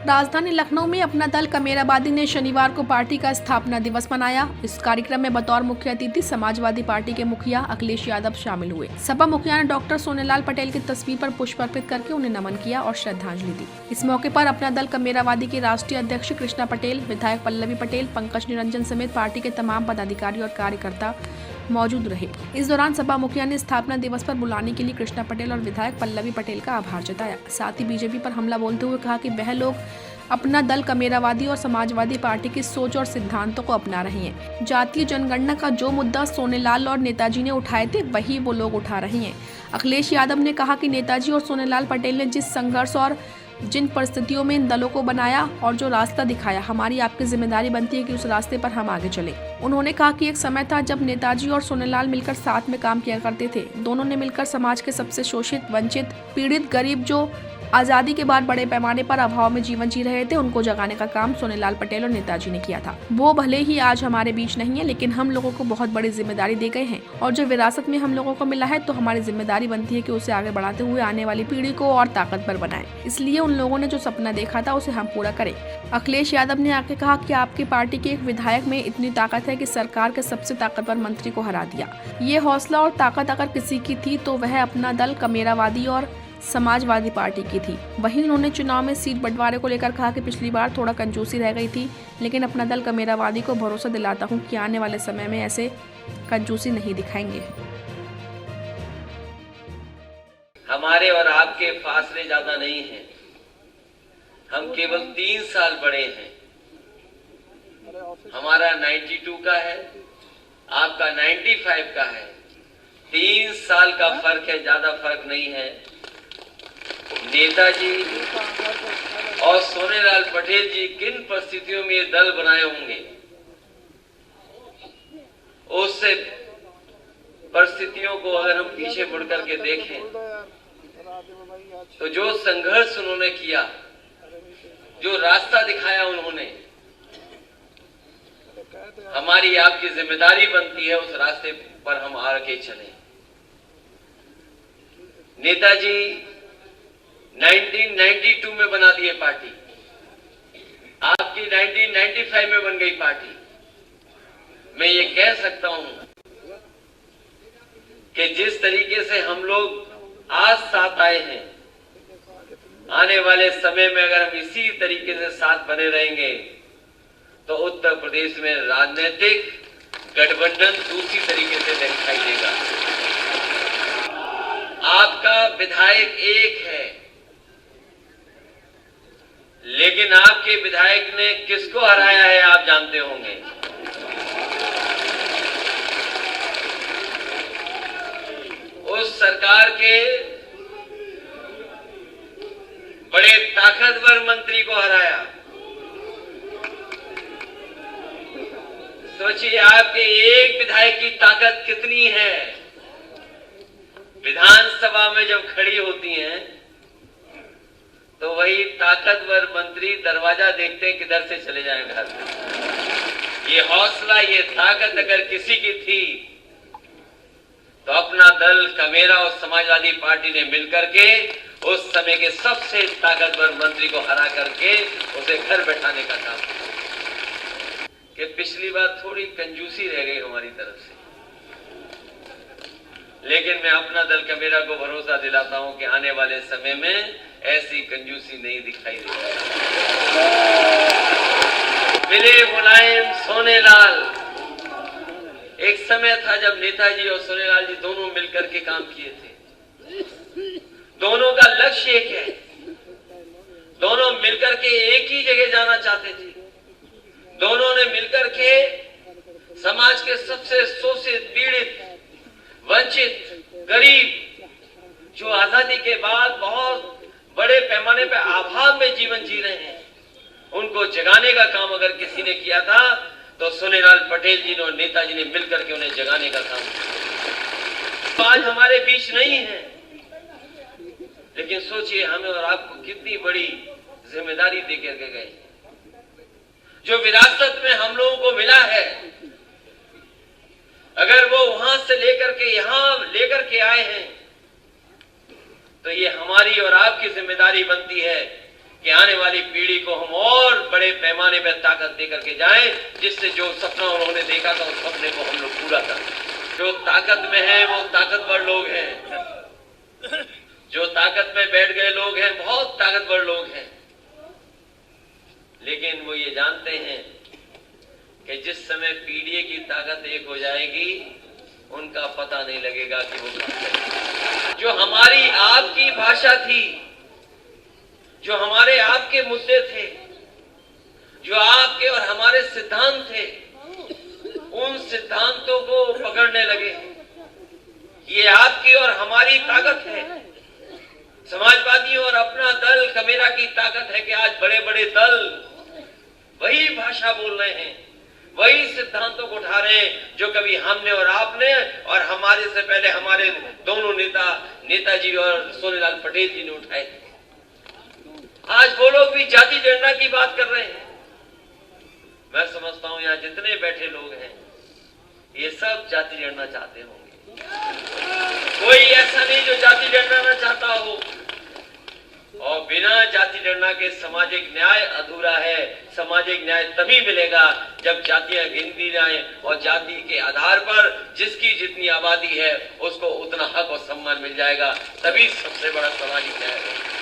राजधानी लखनऊ में अपना दल कमेराबादी ने शनिवार को पार्टी का स्थापना दिवस मनाया। इस कार्यक्रम में बतौर मुख्य अतिथि समाजवादी पार्टी के मुखिया अखिलेश यादव शामिल हुए। सपा मुखिया ने डॉक्टर सोनेलाल पटेल की तस्वीर पर पुष्प अर्पित करके उन्हें नमन किया और श्रद्धांजलि दी। इस मौके पर अपना दल कमेराबादी के राष्ट्रीय अध्यक्ष कृष्णा पटेल, विधायक पल्लवी पटेल, पंकज निरंजन समेत पार्टी के तमाम पदाधिकारी और कार्यकर्ता मौजूद रहे। इस दौरान सपा मुखिया ने स्थापना दिवस पर बुलाने के लिए कृष्णा पटेल और विधायक पल्लवी पटेल का आभार जताया। साथ ही बीजेपी पर हमला बोलते हुए कहा कि वह लोग अपना दल कमेरावादी और समाजवादी पार्टी की सोच और सिद्धांतों को अपना रहे हैं। जातीय जनगणना का जो मुद्दा सोनेलाल और नेताजी ने उठाए थे, वही वो लोग उठा रहे हैं। अखिलेश यादव ने कहा कि नेताजी और सोनेलाल पटेल ने जिस संघर्ष और जिन परिस्थितियों में इन दलों को बनाया और जो रास्ता दिखाया, हमारी आपकी जिम्मेदारी बनती है कि उस रास्ते पर हम आगे चलें। उन्होंने कहा कि एक समय था जब नेताजी और सोनेलाल मिलकर साथ में काम किया करते थे। दोनों ने मिलकर समाज के सबसे शोषित, वंचित, पीड़ित, गरीब जो आजादी के बाद बड़े पैमाने पर अभाव में जीवन जी रहे थे, उनको जगाने का काम सोनेलाल पटेल और नेताजी ने किया था। वो भले ही आज हमारे बीच नहीं है, लेकिन हम लोगों को बहुत बड़ी जिम्मेदारी दे गए हैं और जो विरासत में हम लोगों को मिला है, तो हमारी जिम्मेदारी बनती है कि उसे आगे बढ़ाते हुए आने वाली पीढ़ी को और ताकतवर बनाएं। इसलिए उन लोगों ने जो सपना देखा था, उसे हम पूरा करें। अखिलेश यादव ने आगे कहा कि आपकी पार्टी के एक विधायक में इतनी ताकत है कि सरकार के सबसे ताकतवर मंत्री को हरा दिया। ये हौसला और ताकत अगर किसी की थी तो वह अपना दल कमेरावादी और समाजवादी पार्टी की थी। वहीं उन्होंने चुनाव में सीट बंटवारे को लेकर कहा कि पिछली बार थोड़ा कंजूसी रह गई थी, लेकिन अपना दल कमेरावादी को भरोसा दिलाता हूं कि आने वाले समय में ऐसे कंजूसी नहीं दिखाएंगे। हमारे और आपके फासले ज्यादा नहीं हैं। हम केवल 3 साल बड़े हैं। हमारा 92 का है, आपका 95 का है। 3 साल का फर्क है, ज्यादा फर्क नहीं है। नेताजी और सोनेलाल पटेल जी किन परिस्थितियों में ये दल बनाए होंगे, उससे परिस्थितियों को अगर हम पीछे मुड़ करके देखें तो जो संघर्ष उन्होंने किया, जो रास्ता दिखाया उन्होंने, हमारी आपकी जिम्मेदारी बनती है उस रास्ते पर हम आगे चलें। नेताजी 1992 में बना दिए पार्टी, आपकी 1995 में बन गई पार्टी। मैं ये कह सकता हूं कि जिस तरीके से हम लोग आज साथ आए हैं, आने वाले समय में अगर हम इसी तरीके से साथ बने रहेंगे तो उत्तर प्रदेश में राजनीतिक गठबंधन दूसरी तरीके से दिखाई देगा। आपका विधायक एक है, लेकिन आपके विधायक ने किसको हराया है आप जानते होंगे। उस सरकार के बड़े ताकतवर मंत्री को हराया। सोचिए आपके एक विधायक की ताकत कितनी है। विधानसभा में जब खड़ी होती हैं तो वही ताकतवर मंत्री दरवाजा देखते हैं किधर से चले जाएं घर में। ये हौसला, ये ताकत अगर किसी की थी तो अपना दल कमेरा और समाजवादी पार्टी ने मिलकर के उस समय के सबसे ताकतवर मंत्री को हरा करके उसे घर बैठाने का काम किया। कि पिछली बार थोड़ी कंजूसी रह गई हमारी तरफ से, लेकिन मैं अपना दल कमेरा को भरोसा दिलाता हूं कि आने वाले समय में ऐसी कंजूसी नहीं दिखाई देगी। मिले मुलायम सोनेलाल। एक समय था जब नेताजी और सोनेलाल जी दोनों मिलकर के काम किए थे। दोनों का लक्ष्य एक है, दोनों मिलकर के एक ही जगह जाना चाहते थे। दोनों ने मिलकर के समाज के सबसे शोषित, पीड़ित, वंचित, गरीब, जो आजादी के बाद बहुत बड़े पैमाने पर अभाव में जीवन जी रहे हैं, उनको जगाने का काम अगर किसी ने किया था तो सोनेलाल पटेल जी ने और नेताजी ने मिलकर के उन्हें जगाने का काम किया। तो आज हमारे बीच नहीं है, लेकिन सोचिए हमें और आपको कितनी बड़ी जिम्मेदारी देकर के गए। जो विरासत में हम लोगों को मिला है, अगर वो वहां से लेकर के यहां लेकर के आए हैं तो ये हमारी और आपकी जिम्मेदारी बनती है कि आने वाली पीढ़ी को हम और बड़े पैमाने पर ताकत दे करके जाएं, जिससे जो सपना उन्होंने देखा था उस सपने को हम लोग पूरा करें। जो ताकत में है वो ताकतवर लोग हैं, जो ताकत में बैठ गए लोग हैं, बहुत ताकतवर लोग हैं, लेकिन वो ये जानते हैं कि जिस समय पीढ़ी की ताकत एक हो जाएगी उनका पता नहीं लगेगा कि वो क्या करें। जो हमारी आपकी भाषा थी, जो हमारे आपके मुद्दे थे, जो आपके और हमारे सिद्धांत थे, उन सिद्धांतों को पकड़ने लगे। ये आपकी और हमारी ताकत है। समाजवादी और अपना दल कमेरा की ताकत है कि आज बड़े बड़े दल वही भाषा बोल रहे हैं, वही सिद्धांतों को उठा रहे हैं जो कभी हमने और आपने और हमारे से पहले हमारे दोनों नेताजी और सोनेलाल पटेल जी ने उठाए थे। आज वो लोग भी जाति जनगणना की बात कर रहे हैं। मैं समझता हूं यहाँ जितने बैठे लोग हैं ये सब जाति जनगणना चाहते होंगे। कोई ऐसा नहीं जो जाति जनगणना चाहता हो, और बिना जाति जनगणना के सामाजिक न्याय अधूरा है। सामाजिक न्याय तभी मिलेगा जब जातियां गिनती जाएं और जाति के आधार पर जिसकी जितनी आबादी है उसको उतना हक और सम्मान मिल जाएगा, तभी सबसे बड़ा सामाजिक न्याय है।